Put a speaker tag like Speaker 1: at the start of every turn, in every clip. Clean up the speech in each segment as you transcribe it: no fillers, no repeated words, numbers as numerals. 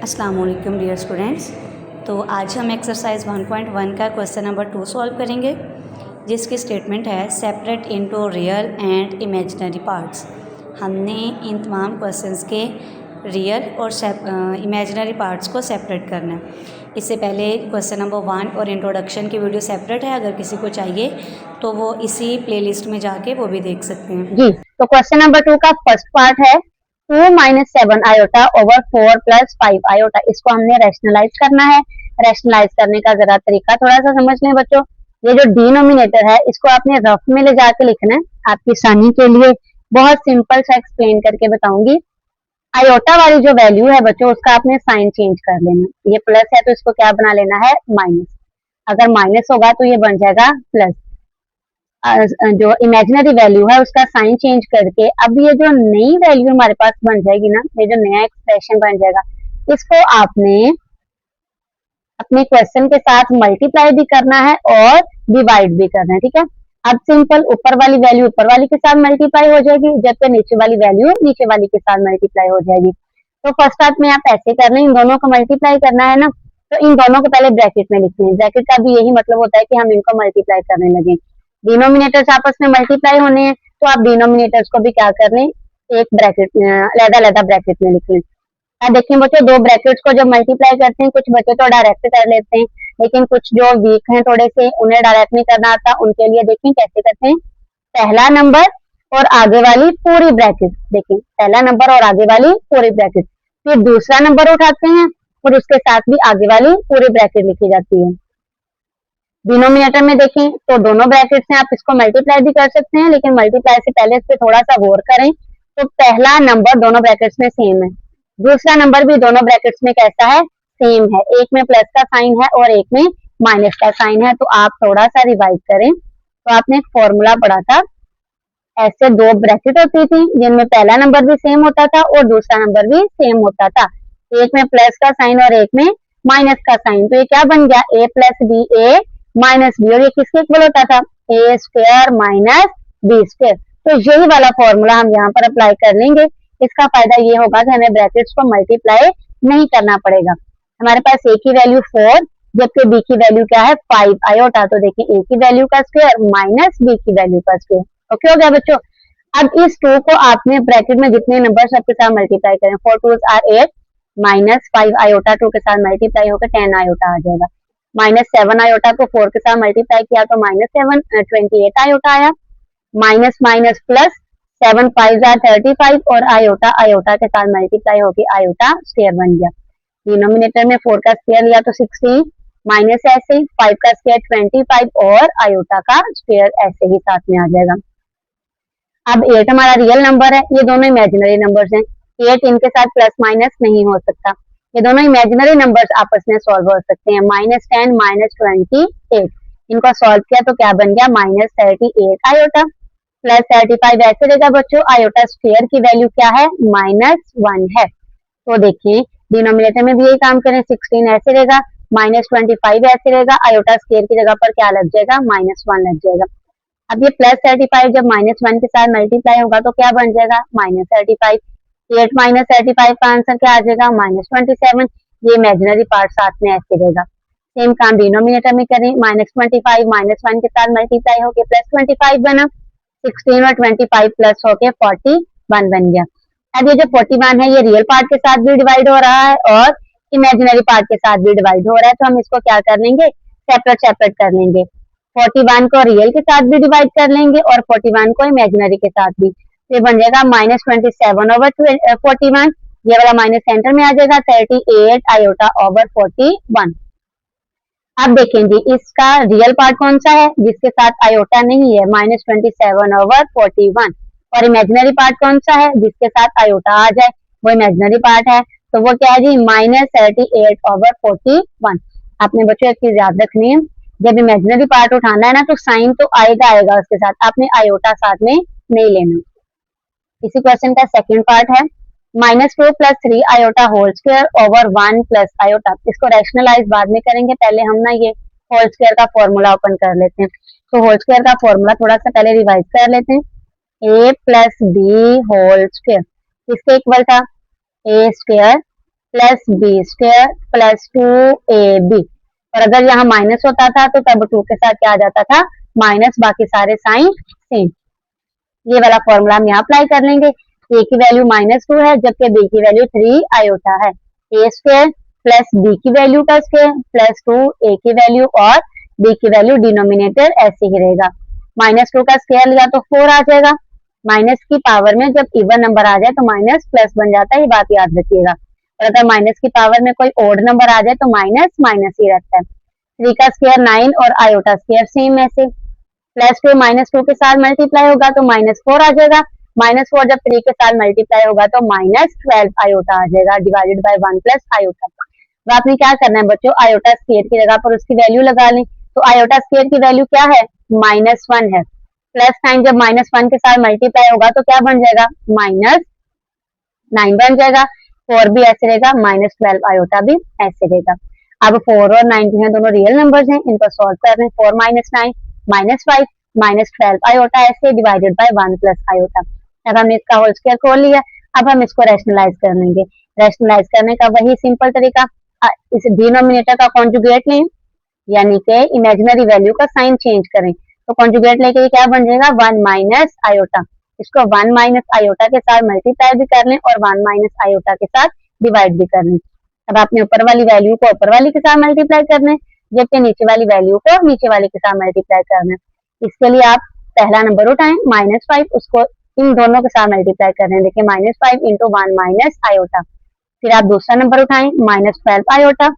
Speaker 1: अस्सलाम वालेकुम dear students. तो आज हम एक्सरसाइज 1.1 का क्वेश्चन नंबर 2 सॉल्व करेंगे, जिसकी स्टेटमेंट है separate into real and imaginary parts. हमने इन तमाम क्वेश्चंस के रियल और इमेजिनरी पार्ट्स को सेपरेट करना है। इससे पहले क्वेश्चन नंबर 1 और इंट्रोडक्शन की वीडियो सेपरेट है, अगर किसी को चाहिए तो वो इसी प्लेलिस्ट में जाके वो भी देख सकते हैं
Speaker 2: जी। तो क्वेश्चन नंबर 2 का फर्स्ट पार्ट है 2 - 7 आयोटा ओवर 4 + 5 आयोटा। इसको हमने रैशनलाइज करना है। रैशनलाइज करने का जरा तरीका थोड़ा सा समझ लें बच्चों। ये जो डिनोमिनेटर है इसको आपने रफ में ले जाके लिखना है। आपकी आसानी के लिए बहुत सिंपल सा एक्सप्लेन करके बताऊंगी। आयोटा वाली जो वैल्यू है बच्चों उसका आपने साइन चेंज कर लेना। ये प्लस है तो इसको क्या बना लेना है, माइनस। अगर माइनस होगा तो ये बन जाएगा प्लस। जो इमेजिनरी वैल्यू है उसका साइन चेंज करके अब ये जो नई वैल्यू हमारे पास बन जाएगी ना, ये जो नया एक्सप्रेशन बन जाएगा, इसको आपने अपने क्वेश्चन के साथ मल्टीप्लाई भी करना है और डिवाइड भी करना है। ठीक है। अब सिंपल ऊपर वाली वैल्यू ऊपर वाली के साथ मल्टीप्लाई हो जाएगी, जबकि नीचे वाली वैल्यू नीचे वाली के साथ मल्टीप्लाई हो जाएगी। तो फर्स्ट स्टार्ट में आप ऐसे कर लें, इन दोनों को मल्टीप्लाई करना है ना, तो इन दोनों को पहले ब्रैकेट में लिख लें। ब्रैकेट का भी यही मतलब होता है कि हम इनको मल्टीप्लाई करने लगे। डिनोमिनेटर्स आपस में मल्टीप्लाई होने हैं तो आप डिनोमिनेटर्स को भी क्या कर लें, एक ब्रैकेट अलग-अलग ब्रैकेट में लिख लें। अब देखिए बच्चों, दो ब्रैकेट्स को जब मल्टीप्लाई करते हैं, कुछ बच्चे तो डायरेक्ट कर लेते हैं, लेकिन कुछ जो वीक हैं थोड़े से, उन्हें डायरेक्ट नहीं करना आता, उनके लिए देखिए कैसे करते हैं। पहला नंबर और आगे वाली पूरी ब्रैकेट, देखिए पहला नंबर और आगे वाली पूरी ब्रैकेट, फिर दूसरा नंबर उठाते हैं और उसके साथ भी आगे वाली पूरी ब्रैकेट लिखी जाती है। डिनोमिनेटर में देखें तो दोनों ब्रैकेट से आप इसको मल्टीप्लाई भी कर सकते हैं, लेकिन मल्टीप्लाई से पहले इस पे थोड़ा सा गौर करें। तो पहला नंबर दोनों ब्रैकेट्स में सेम है, दूसरा नंबर भी दोनों ब्रैकेट्स में कैसा है, सेम है। एक में प्लस का साइन है और एक में माइनस का साइन है। तो आप थोड़ा सा रिवाइज करें तो आपने एक फॉर्मूला पढ़ा था, ऐसे दो ब्रैकेट होती थी जिनमें पहला नंबर भी सेम होता था और दूसरा नंबर भी सेम होता था। एक में प्लस का साइन और एक में माइनस का साइन, तो ये क्या बन गया, a + b a - b, और ये किसके इक्वल होता था, a² - b²। तो यही वाला फॉर्मूला हम यहाँ पर अप्लाई कर लेंगे। इसका फायदा ये होगा कि हमें ब्रैकेट्स को मल्टीप्लाई नहीं करना पड़ेगा। हमारे पास a की वैल्यू 4 जबकि b की वैल्यू क्या है, 5 आयोटा। तो देखिए a की वैल्यू का स्क्वायर माइनस b की वैल्यू का स्क्वायर। ओके हो गया बच्चों। अब इस 2 को आपने ब्रैकेट में जितने नंबर सबके साथ मल्टीप्लाई करें, 4 2 are 8 - 5 आयोटा 2 के साथ मल्टीप्लाई होकर 10 आयोटा आ जाएगा। -7 आयोटा को 4 के साथ मल्टीप्लाई किया तो -7 28 आयोटा आया। माइनस माइनस प्लस 7 5 are 35 और आयोटा आयोटा के साथ मल्टीप्लाई होकर आयोटा स्क्वायर बन गया। डिनोमिनेटर में 4 का स्क्वायर लिया तो 16, माइनस ऐसे 5 का स्क्वायर 25 और आयोटा का स्क्वायर ऐसे ही साथ में आ जाएगा। अब 8 हमारा रियल नंबर है, ये दोनों इमेजिनरी नंबर्स हैं। 8 इनके साथ प्लस माइनस नहीं हो सकता, ये दोनों इमेजिनरी नंबर्स आपस में सॉल्व हो सकते हैं। -10 - 28, इनको सॉल्व किया तो क्या बन गया, -38 आयोटा प्लस 35 ऐसे रहेगा बच्चों। आयोटा स्क्वायर की वैल्यू क्या है, -1 है। तो देखिए डिनोमिनेटर में भी यही काम करें, 16 ऐसे रहेगा, -25 ऐसे रहेगा, आयोटा स्क्वायर की जगह पर क्या लग जाएगा, -1 लग जाएगा। अब ये प्लस 35 जब -1 के साथ मल्टीप्लाई होगा तो क्या बन जाएगा, -35। 8 - 35 का आंसर क्या आ जाएगा, -27। ये इमेजिनरी पार्ट साथ में ऐसे रहेगा। सेम काम डिनोमिनेटर में करें, -25 -1 के साथ मल्टीप्लाई होके +25 बना, 16 और 25 प्लस होके 41 बन गया। अब ये जो 41 है ये रियल पार्ट के साथ भी डिवाइड हो रहा है और इमेजिनरी पार्ट के साथ भी डिवाइड हो रहा है, तो हम इसको क्या कर लेंगे, सेपरेट सेपरेट कर लेंगे। 41 को रियल के साथ भी डिवाइड कर लेंगे और 41 को इमेजिनरी के साथ भी। ये बन जाएगा -27 ओवर 41, ये वाला माइनस सेंटर में आ जाएगा, 38 आयोटा ओवर 41। अब देखें जी इसका रियल पार्ट कौन सा है, जिसके साथ आयोटा नहीं है, -27 ओवर 41, और इमेजिनरी पार्ट कौन सा है, जिसके साथ आयोटा आ जाए वो इमेजिनरी पार्ट है। तो वो क्या है जी, -38 ओवर 41। आपने बच्चों एक चीज याद रखनी है, जब इमेजिनरी पार्ट उठाना है ना तो साइन तो आएगा उसके साथ, आपने आयोटा साथ में नहीं लेना। इसी क्वेश्चन का सेकंड पार्ट है -2 + 3 iota whole square over 1 + iota. इसको रैशनलाइज बाद में करेंगे, पहले हम ना ये होल स्क्वायर का फॉर्मूला ओपन कर लेते हैं। तो होल स्क्वायर का फॉर्मूला थोड़ा सा पहले रिवाइज कर लेते हैं। a + b होल स्क्वायर किसके इक्वल था, a² plus B square plus 2ab। और अगर यहाँ माइनस होता था तो तब 2 के साथ क्या आ जाता था, माइनस, बाकी सारे साइन सेम। ये वाला फॉर्मूला हम यहाँ अप्लाई कर लेंगे। ए की वैल्यू -2 है जबकि बी की वैल्यू 3 आयोटा है। ए स्क्वायर प्लस बी की वैल्यू का स्क्वायर प्लस 2 ए की वैल्यू और बी की वैल्यू डिनोमिनेटर ऐसे ही रहेगा। -2 का स्क्वायर लिया तो 4 आ जाएगा। माइनस की पावर में जब इवन नंबर आ जाए तो माइनस प्लस बन जाता है, ये बात याद रखिएगा। और अगर माइनस की पावर में कोई ओड नंबर आ जाए तो माइनस माइनस ही रहता है। 3 का स्क्वायर 9 और आयोटा स्क्वायर सेम ऐसे। +2 -2 के साथ मल्टीप्लाई होगा तो -4 आ जाएगा। -4 जब 3 के साथ मल्टीप्लाई होगा तो -12 आयोटा आ जाएगा डिवाइडेड बाय 1 प्लस आयोटा। अब आपने क्या करना है बच्चों, आयोटा स्क्वायर की जगह पर उसकी वैल्यू लगा लें। तो आयोटा स्क्वायर की वैल्यू क्या है, -1 है। प्लस साइन जब -1 के साथ मल्टीप्लाई होगा तो क्या बन जाएगा, -9 बन जाएगा। 4 भी ऐसे रहेगा, -12 आयोटा भी ऐसे रहेगा। अब 4 और 9 जो है दोनों रियल नंबर्स हैं, इनको सॉल्व कर रहे हैं। 4 - 9 -5 -12 आयोटा ऐसे डिवाइडेड बाय 1 प्लस आयोटा। अब हमने इसका होल स्क्वायर खोल लिया। अब हम इसको रैशनलाइज कर लेंगे। रैशनलाइज करने का वही सिंपल तरीका, इस डिनोमिनेटर का कॉन्जुगेट लें, यानी कि इमेजिनरी वैल्यू का साइन चेंज करें। तो कॉन्जुगेट लेके क्या बन जाएगा, 1 माइनस आयोटा। इसको 1 माइनस आयोटा के साथ मल्टीप्लाई भी कर लें और 1 माइनस आयोटा के साथ डिवाइड भी कर लें। अब आपने ऊपर वाली वैल्यू को ऊपर वाली के साथ मल्टीप्लाई करना है, जबकि नीचे वाली वैल्यू को नीचे वाली के साथ मल्टीप्लाई करना है। इसके लिए आप पहला नंबर उठाएं -5, उसको इन दोनों के साथ मल्टीप्लाई कर रहे हैं। देखिए -5 इंटू 1 माइनस आयोटा। फिर आप दूसरा नंबर उठाएं -12 आयोटा,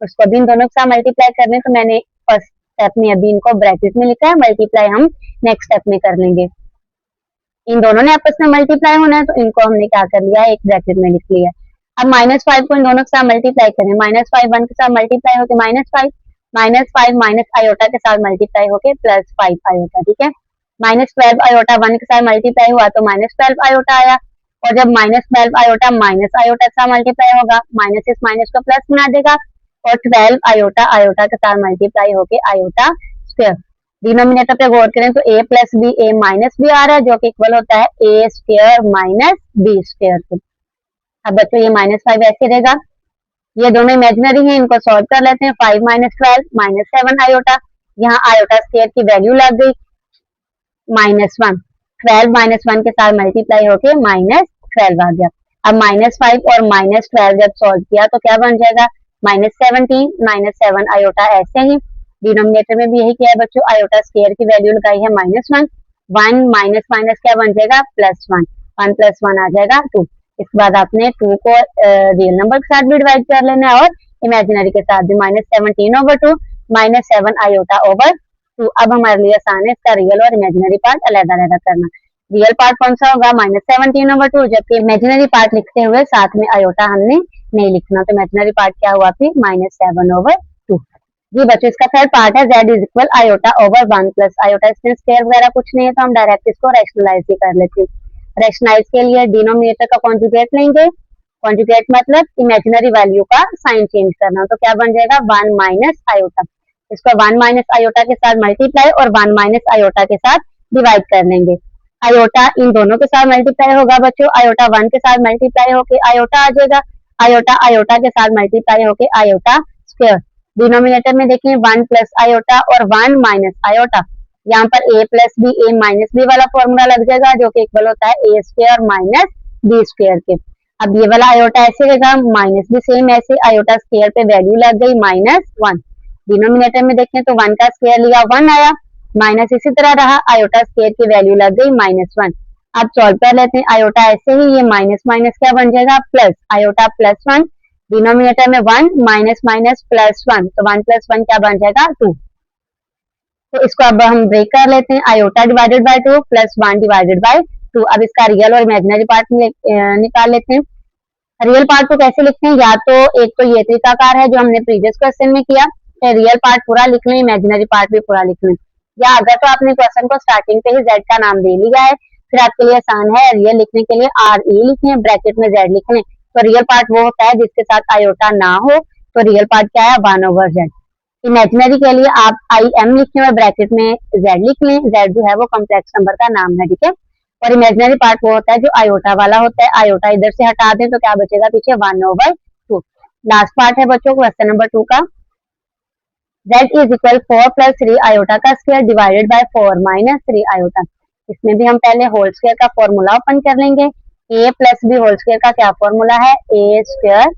Speaker 2: उसको भी इन दोनों के साथ मल्टीप्लाई करने। तो मैंने फर्स्ट स्टेप में अभी इनको ब्रैकेट में लिखा है, मल्टीप्लाई हम नेक्स्ट स्टेप में कर लेंगे। इन दोनों ने आपस में मल्टीप्लाई होना है तो इनको हमने क्या कर लिया है, एक ब्रैकेट में लिख लिया। अब -5 को इन दोनों के साथ मल्टीप्लाई करें। -5 1 के साथ मल्टीप्लाई होकर -5, -5 माइनस आयोटा के साथ मल्टीप्लाई होके +5 आयोटा, ठीक है। -12 आयोटा 1 के साथ मल्टीप्लाई हुआ तो -12 आयोटा आया। और जब -12 आयोटा माइनस आयोटा के साथ मल्टीप्लाई होगा, माइनस इस माइनस को प्लस बना देगा और 12 आयोटा आयोटा के साथ मल्टीप्लाई होके आयोटा स्क्वायर। डिनोमिनेटर पे गौर करें तो a plus B a minus B आ रहा है, जो कि इक्वल होता है a square minus B square के। अब बच्चों ये -5 ऐसे रहेगा। ये दोनों इमेजिनरी हैं, इनको सॉल्व कर लेते हैं। 5 - 12 -7 आयोटा। यहाँ आयोटा स्क्वायर की वैल्यू लग गई -1। 12 - 1 के साथ मल्टीप्लाई होके -12 आ गया। अब -5 और -12 जब सॉल्व किया तो क्या बन जाएगा, -17 -7 आयोटा ऐसे ही। डिनोमिनेटर में भी यही किया है बच्चों, आयोटा स्क्वायर की वैल्यू लगाई है -1। 1 माइनस माइनस क्या बन जाएगा, +1। 1 + 1 आ जाएगा 2। इसके बाद आपने 2 को रियल नंबर के साथ भी डिवाइड कर लेना है और इमेजिनरी के साथ भी। -17/2 -7 आयोटा ओवर 2। अब हमारे लिए आसान है इसका रियल और इमेजिनरी पार्ट अलग-अलग करना। रियल पार्ट कौन सा होगा, -17/2, जबकि इमेजिनरी पार्ट लिखते हुए साथ में आयोटा हमने नहीं लिखना। तो इमेजिनरी पार्ट क्या हुआ फिर, -7/2। जी बच्चों, इसका थर्ड पार्ट है z is equal iota over 1 plus iota. इसमें स्क्वायर वगैरह कुछ नहीं है तो हम डायरेक्ट इसको रैशनलाइज ही कर लेते हैं। रैशनलाइज के लिए डिनोमिनेटर का कॉन्जुगेट लेंगे। कॉन्जुगेट मतलब इमेजिनरी वैल्यू का साइन चेंज करना। तो क्या बन जाएगा, 1 माइनस आयोटा। इसको 1 माइनस आयोटा के साथ मल्टीप्लाई और 1 माइनस आयोटा के साथ डिवाइड कर लेंगे। आयोटा इन दोनों के साथ मल्टीप्लाई होगा बच्चों, आयोटा 1 के साथ मल्टीप्लाई होके आयोटा आ जाएगा। आयोटा आयोटा के साथ मल्टीप्लाई होके आयोटा स्क्वायर। डिनोमिनेटर में देखिए 1 प्लस आयोटा और 1 माइनस आयोटा। यहाँ पर a plus B a minus B वाला फॉर्मूला लग जाएगा, जो कि इक्वल होता है a square minus B square के। अब ये वाला आयोटा ऐसे रहेगा, माइनस भी सेम ऐसे, आयोटा स्क्वायर पे वैल्यू लग गई -1। डिनोमिनेटर में देखें तो 1 का स्क्वायर लिया 1 आया, माइनस इसी तरह रहा, आयोटा स्क्वायर की वैल्यू लग गई -1। अब सॉल्व कर लेते हैं। आयोटा ऐसे ही, ये माइनस माइनस क्या बन जाएगा, प्लस, आयोटा +1। डिनोमिनेटर में 1 माइनस माइनस +1, तो 1 + 1 क्या बन जाएगा, 2। तो इसको अब हम ब्रेक कर लेते हैं। Iota divided by 2 plus 1 divided by 2। अब इसका रियल और इमेजिनरी पार्ट निकाल लेते हैं। रियल पार्ट को कैसे लिखते हैं, या तो एक तो ये तरीकाकार है जो हमने प्रीवियस क्वेश्चन में किया, रियल पार्ट पूरा लिख लें, इमेजिनरी पार्ट भी पूरा लिख लें। या अगर तो आपने क्वेश्चन को स्टार्टिंग पे ही z का नाम दे लिया है, फिर आपके लिए आसान है, रियल लिखने के लिए RE लिखें, ब्रैकेट में z लिख लें। तो रियल पार्ट वो होता है जिसके साथ आयोटा ना हो, तो रियल पार्ट क्या है, 1/z। इमेजिनरी के लिए आप IM लिखें और ब्रैकेट में z लिख लें। z जो है वो कॉम्प्लेक्स नंबर का नाम है, ठीक है। और इमेजिनरी पार्ट वो होता है जो आयोटा वाला होता है, आयोटा इधर से हटा दें तो क्या बचेगा पीछे, 1/2। लास्ट पार्ट है बच्चों क्वेश्चन नंबर 2 का। z is equal 4 plus 3 iota का square divided by 4 minus 3 iota. इसमें भी हम पहले होल स्क्वायर का फॉर्मूला ओपन कर लेंगे। a plus B whole square का क्या फॉर्मूला है, a square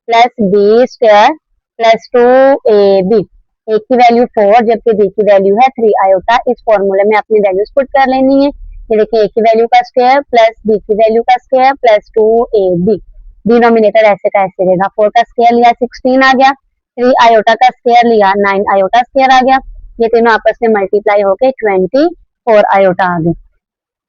Speaker 2: plus B square plus 2ab। a की वैल्यू 4 जबकि b की वैल्यू है 3 आयोटा। इस फॉर्मूले में अपनी वैल्यूज पुट कर लेनी है। ये देखिए a की वैल्यू का स्क्वायर प्लस b की वैल्यू का स्क्वायर प्लस 2ab। डिनोमिनेटर ऐसे का ऐसे रहेगा। 4 का स्क्वायर लिया 16 आ गया, 3 आयोटा का स्क्वायर लिया 9 आयोटा स्क्वायर आ गया। ये तीनों आपस में मल्टीप्लाई होके 24 आयोटा आ गए।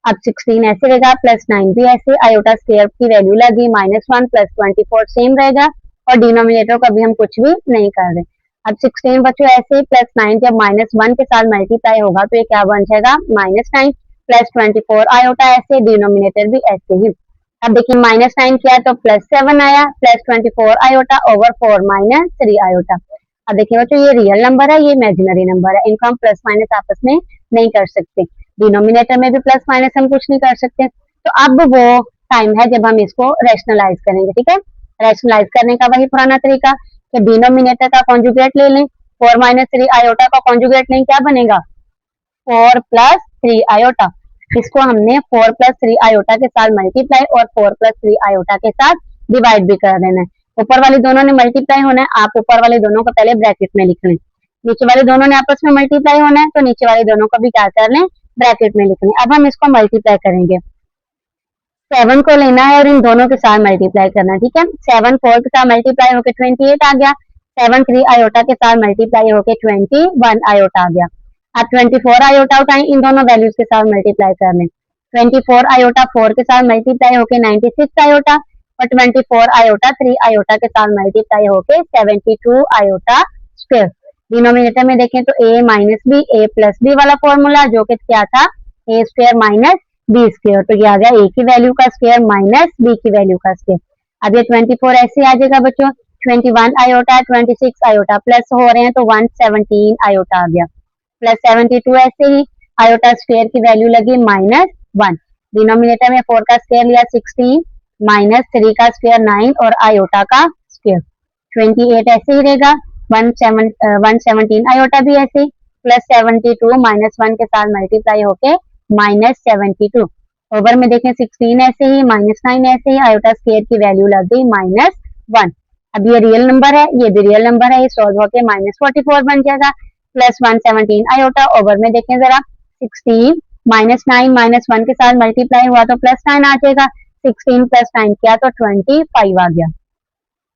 Speaker 2: अब 16 ऐसे रहेगा प्लस 9 भी ऐसे, आयोटा स्क्वायर की वैल्यू लगी -1 प्लस 24 सेम रहेगा और डिनोमिनेटर को अभी हम कुछ भी नहीं कर रहे। अब 16 बच्चों ऐसे प्लस 9 जब -1 के साथ मल्टीप्लाई होगा तो ये क्या बन जाएगा -9 प्लस 24 आयोटा ऐसे, डिनोमिनेटर भी ऐसे ही। अब देखिए -9 किया तो +7 आया plus 24 iota over 4 minus 3 iota. अब देखिए बच्चों ये रियल नंबर है, ये इमेजिनरी नंबर है, इनको हम प्लस माइनस आपस में नहीं कर सकते। डिनोमिनेटर में भी प्लस माइनस हम कुछ नहीं कर सकते। तो अब वो टाइम है जब हम इसको रैशनलाइज करेंगे। ठीक है, रैशनलाइज करने का वही पुराना तरीका कि डिनोमिनेटर का कॉन्जुगेट ले लें, 4 माइनस 3 आयोटा का कॉन्जुगेट लें, क्या बनेगा 4 प्लस 3 आयोटा। इसको हमने 4 प्लस 3 आयोटा के साथ मल्टीप्लाई और 4 प्लस 3 आयोटा के साथ डिवाइड भी कर देना है। ऊपर वाले दोनों ने मल्टीप्लाई होना है, आप ऊपर वाले दोनों को पहले ब्रैकेट में लिख लें। नीचे वाले दोनों ने आपस में मल्टीप्लाई होना है तो नीचे वाले दोनों को भी क्या कर लें, ब्रैकेट में लिख लें। अब हम इसको मल्टीप्लाई करेंगे, 7 को लेना है और इन दोनों के साथ मल्टीप्लाई करना है। ठीक है, 7 4 के साथ मल्टीप्लाई होकर 28 आ गया, 7 3 आयोटा के साथ मल्टीप्लाई होकर 21 आयोटा आ गया। अब 24 आयोटा उठाएं, इन दोनों वैल्यूज के साथ मल्टीप्लाई कर लें। 24 आयोटा 4 के साथ मल्टीप्लाई होके 96 आयोटा और 24 आयोटा 3 आयोटा के साथ मल्टीप्लाई होके 72 आयोटा स्क्वायर। डिनोमिनेटर में देखें तो a minus B, a plus B वाला फॉर्मूला जो कि क्या था a square minus B square. तो ये आ गया a की वैल्यू का स्क्वायर माइनस b की वैल्यू का स्क्वायर। अब ये 24 ऐसे आ जाएगा बच्चों, 21 आयोटा 26 आयोटा प्लस हो रहे हैं तो 117 आयोटा आ गया, प्लस 72 ऐसे ही, आयोटा स्क्वायर की वैल्यू लगी -1। डिनोमिनेटर में 4 का स्क्वायर लिया 16 माइनस 3 का स्क्वायर 9 और आयोटा का स्क्वायर 28 ऐसे ही रहेगा, 117 आयोटा भी ऐसे, प्लस 72 -1 के साथ मल्टीप्लाई होके -72। ओवर में देखें 16 ऐसे ही, -9 ऐसे ही, आयोटा स्क्वायर की वैल्यू लग गई -1। अब ये रियल नंबर है, ये भी रियल नंबर है, ये सॉल्व होके -44 बन जाएगा, प्लस 117 आयोटा। ओवर में देखें जरा 16 -9 -1 के साथ मल्टीप्लाई हुआ तो +9 आ जाएगा, 16 + 9 किया तो 25 आ गया।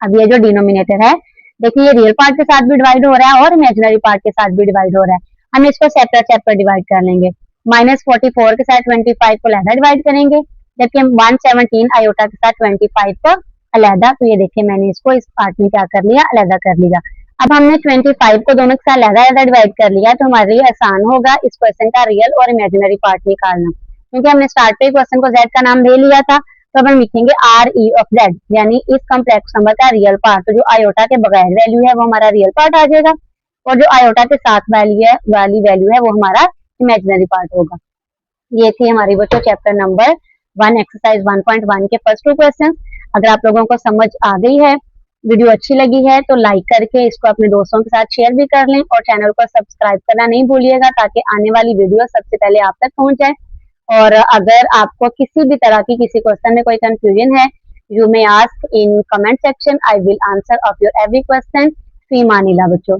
Speaker 2: अब ये जो डिनोमिनेटर है देखिए ये रियल पार्ट के साथ भी डिवाइड हो रहा है और इमेजिनरी पार्ट के साथ भी डिवाइड हो रहा है। हम इसको सेपरेट सेपरेट डिवाइड कर लेंगे, -44 के साथ 25 को अलहदा डिवाइड करेंगे, जबकि हम 117 आयोटा के साथ 25 को अलहदा। तो ये देखिए मैंने इसको इस पार्ट में क्या कर लिया, अलहदा कर लिया। अब हमने 25 को दोनों के साथ अलहदा अलहदा डिवाइड कर लिया तो हमारे लिए आसान होगा इस क्वेश्चन का रियल और इमेजिनरी पार्ट निकालना, क्योंकि हमने स्टार्ट पे क्वेश्चन को z का नाम दे लिया था। तो अब हम लिखेंगे RE ऑफ z, यानी इस कम्प्लेक्स नंबर का रियल पार्ट। तो जो आयोटा के बगैर वैल्यू है वो हमारा रियल पार्ट आ जाएगा और जो आयोटा के साथ वाली वैल्यू है वो हमारा इमेजिनरी पार्ट होगा। ये थी हमारी बच्चों चैप्टर नंबर 1 एक्सरसाइज 1.1 के फर्स्ट 2 क्वेश्चन। अगर आप लोगों को समझ आ गई है, वीडियो अच्छी लगी है तो लाइक करके इसको अपने दोस्तों के साथ शेयर भी कर लें और चैनल को सब्सक्राइब करना नहीं भूलिएगा ताकि आने वाली वीडियो सबसे पहले आप तक पहुंच जाए। और अगर आपको किसी भी तरह की किसी क्वेश्चन में कोई कंफ्यूजन है, you may ask in comment section, I will answer of your every question. फी मानिला बच्चों।